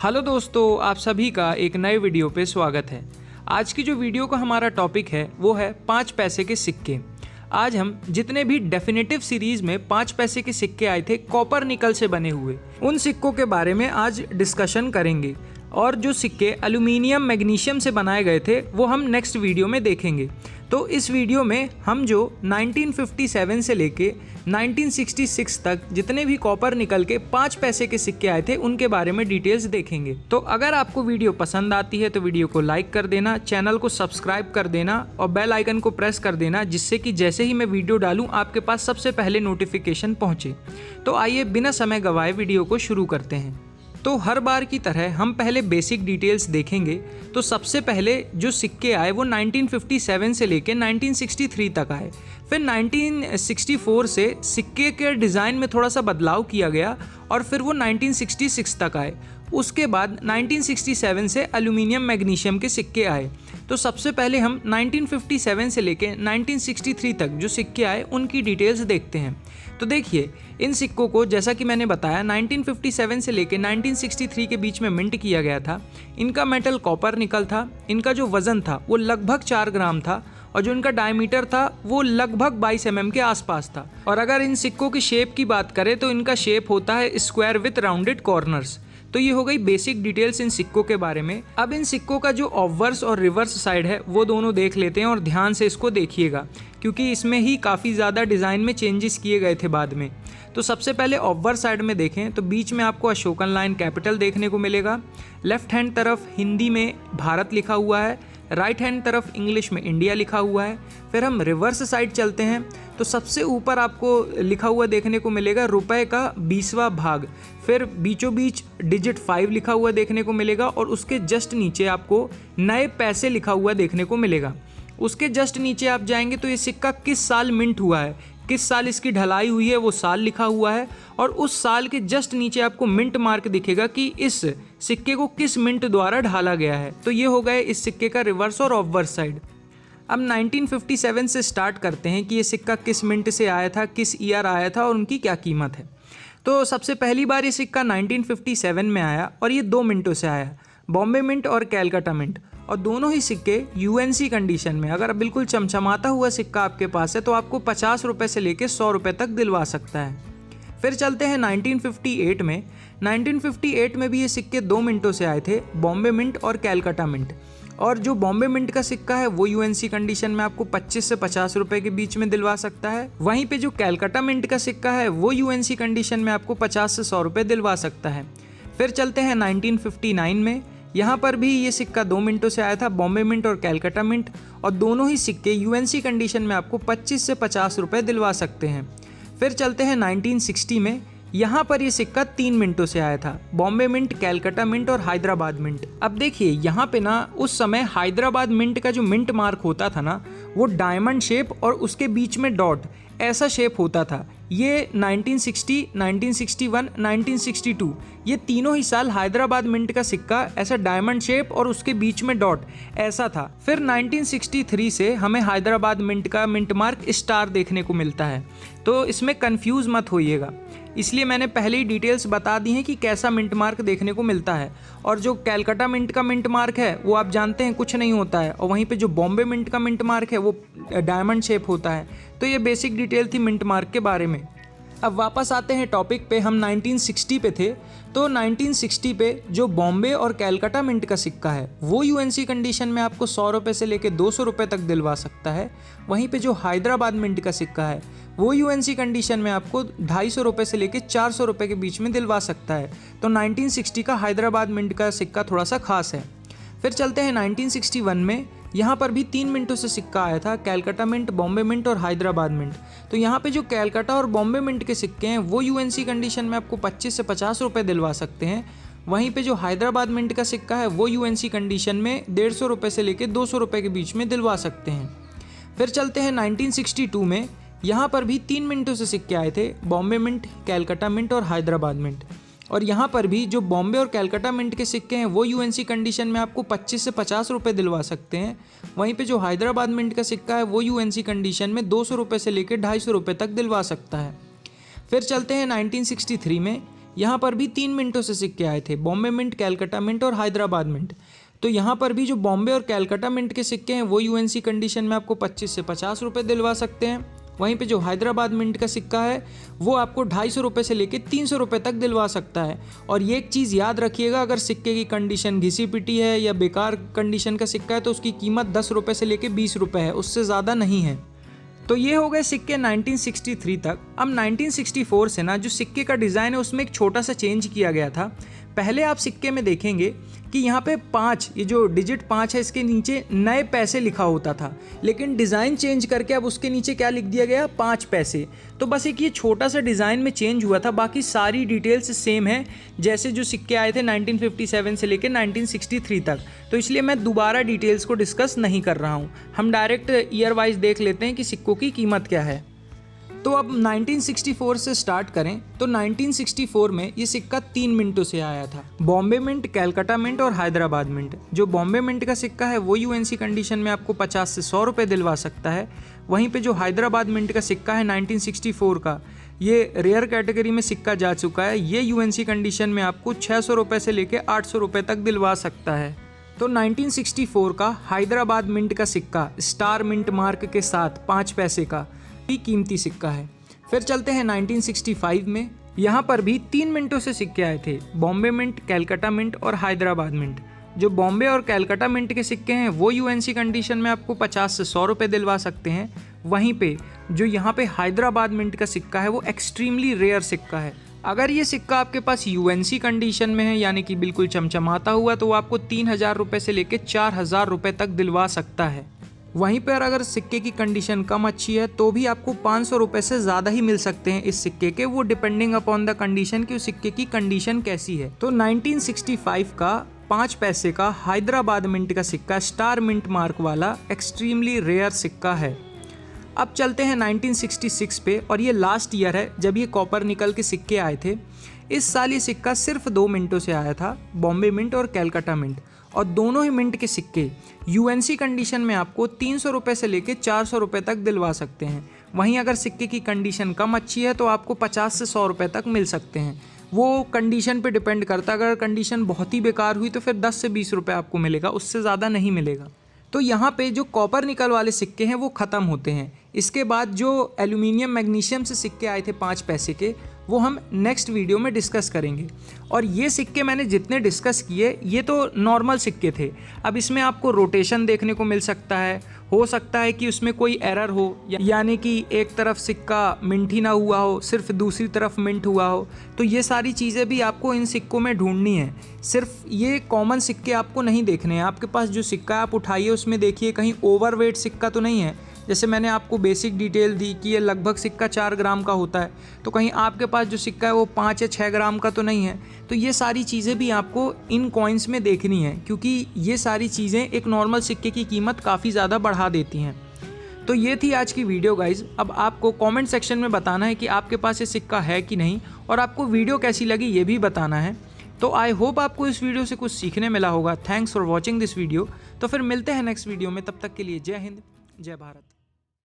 Hello दोस्तों, आप सभी का एक नए वीडियो पे स्वागत है। आज की जो वीडियो का हमारा टॉपिक है वो है 5 पैसे के सिक्के। आज हम जितने भी डेफिनेटिव सीरीज में 5 पैसे के सिक्के आए थे कॉपर निकल से बने हुए, उन सिक्कों के बारे में आज डिस्कशन करेंगे। और जो सिक्के एल्यूमिनियम मैग्नीशियम से बनाए गए थे वो हम नेक्स्ट वीडियो में देखेंगे। तो इस वीडियो में हम जो 1957 से लेके 1966 तक जितने भी कॉपर निकल के 5 पैसे के सिक्के आए थे उनके बारे में डिटेल्स देखेंगे। तो अगर आपको वीडियो पसंद आती है तो वीडियो को लाइक कर देना, चैनल को सब्सक्राइब कर देना और बेल आइकन को प्रेस कर देना, जिससे कि जैसे ही मैं वीडियो डालूं आपके पास सबसे पहले नोटिफिकेशन पहुंचे। तो आइए बिना समय गंवाए वीडियो को शुरू करते हैं। तो हर बार की तरह हम पहले बेसिक डिटेल्स देखेंगे। तो सबसे पहले जो सिक्के आए वो 1957 से लेके 1963 तक आए। फिर 1964 से सिक्के के डिज़ाइन में थोड़ा सा बदलाव किया गया और फिर वो 1966 तक आए। उसके बाद 1967 से एल्यूमिनियम मैग्नीशियम के सिक्के आए। तो सबसे पहले हम 1957 से लेके 1963 तक जो सिक्के आए उनकी डिटेल्स देखते हैं। तो देखिए, इन सिक्कों को जैसा कि मैंने बताया 1957 से लेके 1963 के बीच में मिंट किया गया था। इनका मेटल कॉपर निकल था। इनका जो वज़न था वो लगभग 4 ग्राम था और जो इनका डायमीटर था वो लगभग 22 mm के आसपास था। और अगर इन सिक्कों की शेप की बात करें तो इनका शेप होता है स्क्वायर विथ राउंडेड कॉर्नर्स। तो ये हो गई बेसिक डिटेल्स इन सिक्कों के बारे में। अब इन सिक्कों का जो ऑब्वर्स और रिवर्स साइड है वो दोनों देख लेते हैं और ध्यान से इसको देखिएगा, क्योंकि इसमें ही काफ़ी ज़्यादा डिज़ाइन में चेंजेस किए गए थे बाद में। तो सबसे पहले ऑब्वर साइड में देखें तो बीच में आपको अशोकन लाइन कैपिटल देखने को मिलेगा। लेफ्ट हैंड तरफ हिंदी में भारत लिखा हुआ है, राइट हैंड तरफ इंग्लिश में इंडिया लिखा हुआ है। फिर हम रिवर्स साइड चलते हैं तो सबसे ऊपर आपको लिखा हुआ देखने को मिलेगा रुपए का 20वां भाग। फिर बीचों बीच डिजिट 5 लिखा हुआ देखने को मिलेगा और उसके जस्ट नीचे आपको नए पैसे लिखा हुआ देखने को मिलेगा। उसके जस्ट नीचे आप जाएंगे तो ये सिक्का किस साल मिंट हुआ है, किस साल इसकी ढलाई हुई है वो साल लिखा हुआ है। और उस साल के जस्ट नीचे आपको मिंट मार्क दिखेगा कि इस सिक्के को किस मिंट द्वारा ढाला गया है। तो ये हो गए इस सिक्के का रिवर्स और ऑब्वर्स साइड। अब 1957 से स्टार्ट करते हैं कि ये सिक्का किस मिंट से आया था, किस ईयर आया था और उनकी क्या कीमत है। तो सबसे पहली बार ये सिक्का 1957 में आया और ये 2 मिंटों से आया, बॉम्बे मिंट और कैलकाटा मिंट। और दोनों ही सिक्के यूएनसी कंडीशन में। अगर बिल्कुल चमचमाता हुआ सिक्का आपके पास है तो आपको 50 रुपये से लेकर 100 रुपये तक दिलवा सकता है। फिर चलते हैं 1958 में। 1958 में भी ये सिक्के 2 मिंटों से आए थे, बॉम्बे मिंट और कैलकाटा मिंट। और जो बॉम्बे मिंट का सिक्का है वो यूएनसी कंडीशन में आपको 25 से 50 रुपये के बीच में दिलवा सकता है। वहीं पे जो कैलकाटा मिंट का सिक्का है वो यूएनसी कंडीशन में आपको 50 से 100 रुपये दिलवा सकता है। फिर चलते हैं 1959 में। यहाँ पर भी ये सिक्का 2 मिंटों से आया था, बॉम्बे मिंट और कैलकाटा मिंट। और दोनों ही सिक्के यूएनसी कंडीशन में आपको 25 से 50 रुपये दिलवा सकते हैं। फिर चलते हैं 1960 में। यहाँ पर ये सिक्का 3 मिनटों से आया था, बॉम्बे मिंट, कैलकाटा मिंट और हैदराबाद मिंट। अब देखिए यहाँ पे ना उस समय हैदराबाद मिंट का जो मिंट मार्क होता था ना वो डायमंड शेप और उसके बीच में डॉट ऐसा शेप होता था। ये 1960, 1961, 1962 ये तीनों ही साल हैदराबाद मिंट का सिक्का ऐसा डायमंड शेप और उसके बीच में डॉट ऐसा था। फिर 1963 से हमें हैदराबाद मिंट का मिंट मार्क स्टार देखने को मिलता है। तो इसमें कंफ्यूज मत होइएगा, इसलिए मैंने पहले ही डिटेल्स बता दी हैं कि कैसा मिंट मार्क देखने को मिलता है। और जो कैलकाटा मिंट का मिंट मार्क है वो आप जानते हैं कुछ नहीं होता है, और वहीं पे जो बॉम्बे मिंट का मिंट मार्क है वो डायमंड शेप होता है। तो ये बेसिक डिटेल थी मिंट मार्क के बारे में। अब वापस आते हैं टॉपिक पे। हम 1960 पे थे। तो 1960 पे जो बॉम्बे और कैलकाटा मिंट का सिक्का है वो यूएनसी कंडीशन में आपको 100 रुपये से लेकर 200 रुपये तक दिलवा सकता है। वहीं पे जो हैदराबाद मिंट का सिक्का है वो यूएनसी कंडीशन में आपको 250 रुपये से लेकर 400 रुपये के बीच में दिलवा सकता है। तो 1960 का हैदराबाद मिंट का सिक्का थोड़ा सा खास है। फिर चलते हैं 1961 में। यहाँ पर भी 3 मिनटों से सिक्का आया था, कैलकाटा मिंट, बॉम्बे मिंट और हैदराबाद मिंट। तो यहाँ पे जो कैलकाटा और बॉम्बे मिंट के सिक्के हैं वो यूएनसी कंडीशन में आपको 25 से 50 रुपये दिलवा सकते हैं। वहीं पे जो हैदराबाद मिंट का सिक्का है वो यूएनसी कंडीशन में 150 रुपये से लेकर 200 रुपये के बीच में दिलवा सकते हैं। फिर चलते हैं 1962 में। यहाँ पर भी 3 मिनटों से सिक्के आए थे, बॉम्बे मिंट, कैलकाटा मिंट और हैदराबाद मिंट। और यहाँ पर भी जो बॉम्बे और कैलकाटा मिंट के सिक्के हैं वो यूएनसी कंडीशन में आपको 25 से 50 रुपये दिलवा सकते हैं। वहीं पे जो हैदराबाद मिंट का सिक्का है वो यूएनसी कंडीशन में 200 रुपये से लेकर 250 रुपये तक दिलवा सकता है। फिर चलते हैं 1963 में। यहाँ पर भी 3 मिंटों से सिक्के आए थे, बॉम्बे मिंट, कैलकाटा मिंट और हैदराबाद मिंट। तो यहाँ पर भी जो बॉम्बे और कैलकाटा मिंट के सिक्के हैं वो यूएनसी कंडीशन में आपको 25 से 50 रुपये दिलवा सकते हैं। वहीं पे जो हैदराबाद मिंट का सिक्का है वो आपको 250 रुपये से लेके 300 रुपये तक दिलवा सकता है। और ये एक चीज़ याद रखिएगा, अगर सिक्के की कंडीशन घिसी पिटी है या बेकार कंडीशन का सिक्का है तो उसकी कीमत 10 रुपये से लेके 20 रुपये है, उससे ज़्यादा नहीं है। तो ये हो गए सिक्के 1963 तक। अब 1964 से ना जो सिक्के का डिज़ाइन है उसमें एक छोटा सा चेंज किया गया था। पहले आप सिक्के में देखेंगे कि यहाँ पे 5, ये जो डिजिट 5 है इसके नीचे नए पैसे लिखा होता था, लेकिन डिज़ाइन चेंज करके अब उसके नीचे क्या लिख दिया गया, 5 पैसे। तो बस एक ये छोटा सा डिज़ाइन में चेंज हुआ था, बाकी सारी डिटेल्स सेम है जैसे जो सिक्के आए थे 1957 से लेकर 1963 तक। तो इसलिए मैं दोबारा डिटेल्स को डिस्कस नहीं कर रहा हूँ, हम डायरेक्ट ईयर वाइज देख लेते हैं कि सिक्कों की कीमत क्या है। तो अब 1964 से स्टार्ट करें तो 1964 में ये सिक्का 3 मिंटों से आया था, बॉम्बे मिंट, कैलकाटा मिंट और हैदराबाद मिंट। जो बॉम्बे मिंट का सिक्का है वो यूएनसी कंडीशन में आपको 50 से 100 रुपये दिलवा सकता है। वहीं पे जो हैदराबाद मिंट का सिक्का है 1964 का, ये रेयर कैटेगरी में सिक्का जा चुका है, ये यूएनसी कंडीशन में आपको 600 रुपये से लेकर 800 रुपये तक दिलवा सकता है। तो 1964 का हैदराबाद मिंट का सिक्का स्टार मिंट मार्क के साथ 5 पैसे का भी कीमती सिक्का है। फिर चलते हैं 1965 में। यहाँ पर भी 3 मिनटों से सिक्के आए थे, बॉम्बे मिंट, कैलकाटा मिंट और हैदराबाद मिंट। जो बॉम्बे और कैलकाटा मिंट के सिक्के हैं वो यूएनसी कंडीशन में आपको 50 से 100 रुपये दिलवा सकते हैं। वहीं पे जो यहाँ पे हैदराबाद मिंट का सिक्का है वो एक्सट्रीमली रेयर सिक्का है। अगर ये सिक्का आपके पास यूएनसी कंडीशन में है यानी कि बिल्कुल चमचमाता हुआ, तो वो आपको 3000 रुपये से लेकर 4000 रुपये तक दिलवा सकता है। वहीं पर अगर सिक्के की कंडीशन कम अच्छी है तो भी आपको 500 रुपये से ज़्यादा ही मिल सकते हैं इस सिक्के के, वो डिपेंडिंग अपॉन द कंडीशन कि उस सिक्के की कंडीशन कैसी है। तो 1965 का 5 पैसे का हैदराबाद मिंट का सिक्का स्टार मिंट मार्क वाला एक्सट्रीमली रेयर सिक्का है। अब चलते हैं 1966 पे, और ये लास्ट ईयर है जब ये कॉपर निकल के सिक्के आए थे। इस साल ये सिक्का सिर्फ 2 मिनटों से आया था, बॉम्बे मिंट और कैलकाटा मिंट। और दोनों ही मिंट के सिक्के यूएनसी कंडीशन में आपको 300 रुपये से लेकर 400 रुपये तक दिलवा सकते हैं। वहीं अगर सिक्के की कंडीशन कम अच्छी है तो आपको 50 से 100 रुपये तक मिल सकते हैं, वो कंडीशन पे डिपेंड करता है। अगर कंडीशन बहुत ही बेकार हुई तो फिर 10 से 20 रुपये आपको मिलेगा, उससे ज़्यादा नहीं मिलेगा। तो यहाँ पे जो कॉपर निकल वाले सिक्के हैं वो ख़त्म होते हैं। इसके बाद जो एल्यूमिनियम मैग्नीशियम से सिक्के आए थे 5 पैसे के, वो हम नेक्स्ट वीडियो में डिस्कस करेंगे। और ये सिक्के मैंने जितने डिस्कस किए ये तो नॉर्मल सिक्के थे। अब इसमें आपको रोटेशन देखने को मिल सकता है, हो सकता है कि उसमें कोई एरर हो, यानी कि एक तरफ सिक्का मिंट ही ना हुआ हो, सिर्फ दूसरी तरफ मिंट हुआ हो। तो ये सारी चीज़ें भी आपको इन सिक्कों में ढूंढनी है। सिर्फ ये कॉमन सिक्के आपको नहीं देखने हैं। आपके पास जो सिक्का आप उठाइए उसमें देखिए कहीं ओवरवेट सिक्का तो नहीं है। जैसे मैंने आपको बेसिक डिटेल दी कि ये लगभग सिक्का 4 ग्राम का होता है, तो कहीं आपके पास जो सिक्का है वो 5 या 6 ग्राम का तो नहीं है। तो ये सारी चीज़ें भी आपको इन कॉइन्स में देखनी है, क्योंकि ये सारी चीज़ें एक नॉर्मल सिक्के की कीमत काफ़ी ज़्यादा बढ़ा देती हैं। तो ये थी आज की वीडियो गाइज। अब आपको कमेंट सेक्शन में बताना है कि आपके पास ये सिक्का है कि नहीं, और आपको वीडियो कैसी लगी ये भी बताना है। तो आई होप आपको इस वीडियो से कुछ सीखने मिला होगा। Thanks for watching this video. तो फिर मिलते हैं नेक्स्ट वीडियो में, तब तक के लिए जय हिंद, जय भारत।